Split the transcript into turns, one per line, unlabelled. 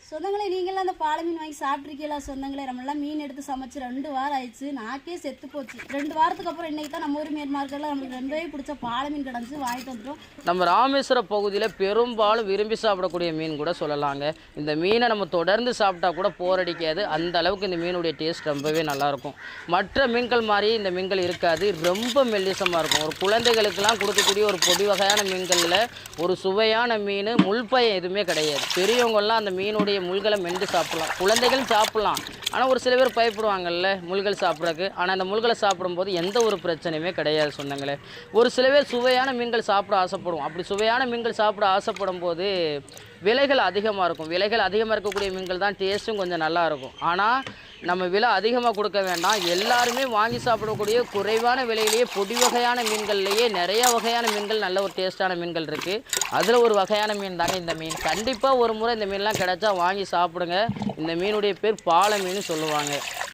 சொந்தங்களே, நீங்களாம் அந்த பாலை மீன் வாங்கி சாப்பிட்ருக்கீங்களா சொந்தங்களே? நம்மளாம் மீன் எடுத்து சமைச்சு 2 வாரம் ஆயிடுச்சு. நாக்கே செத்து போச்சு. 2 வாரத்துக்கு அப்புறம் இன்னைக்கு தான் நம்ம ஊர் மீன் மார்க்கெட்டில் நம்மளுக்கு ரொம்பவே பிடிச்ச பாலை மீன் கிடந்துச்சு, வாங்கிட்டு வந்துட்டோம்.
நம்ம ராமேஸ்வர பகுதியில் பெரும்பாலும் விரும்பி சாப்பிடக்கூடிய மீன் கூட சொல்லலாங்க. இந்த மீனை நம்ம தொடர்ந்து சாப்பிட்டா கூட போர் அடிக்காது. அந்த அளவுக்கு இந்த மீனுடைய டேஸ்ட் ரொம்பவே நல்லாயிருக்கும். மற்ற மீன்கள் மாதிரி இந்த மீன்கள் இருக்காது, ரொம்ப மெல்லிசமாக இருக்கும். ஒரு குழந்தைகளுக்கெல்லாம் கொடுக்கக்கூடிய ஒரு பொடி வகையான மீன்களில் ஒரு சுவையான மீன், முள்பயம் எதுவுமே கிடையாது. பெரியவங்கள்லாம் அந்த மீனுடைய முள்களை மென்று சாப்பிடலாம், குழந்தைகளும் சாப்பிடலாம். ஆனால் ஒரு சில பேர் பயப்படுவாங்கல்ல முள்கள் சாப்பிட்றதுக்கு. ஆனால் அந்த முள்களை சாப்பிடும்போது எந்த ஒரு பிரச்சனையுமே கிடையாது சொந்தங்களே. ஒரு சில பேர் சுவையான மீன்கள் சாப்பிட ஆசைப்படுவோம். அப்படி சுவையான மீன்கள் சாப்பிட ஆசைப்படும் போது விலைகள் அதிகமாக இருக்கும். விலைகள் அதிகமாக இருக்கக்கூடிய மீன்கள் தான் டேஸ்ட்டும் கொஞ்சம் நல்லா இருக்கும். ஆனால் நம்ம விலை அதிகமாக கொடுக்க வேண்டாம். எல்லாருமே வாங்கி சாப்பிடக்கூடிய குறைவான விலையிலேயே பொடி வகையான மீன்கள்லேயே நிறைய வகையான மீன்கள், நல்ல ஒரு டேஸ்ட்டான மீன்கள் இருக்குது. அதில் ஒரு வகையான மீன் தாங்க இந்த மீன். கண்டிப்பாக ஒரு முறை இந்த மீன்லாம் கிடைச்சா வாங்கி சாப்பிடுங்க. இந்த மீனுடைய பேர் பாலை மீன் சொல்லுவாங்க.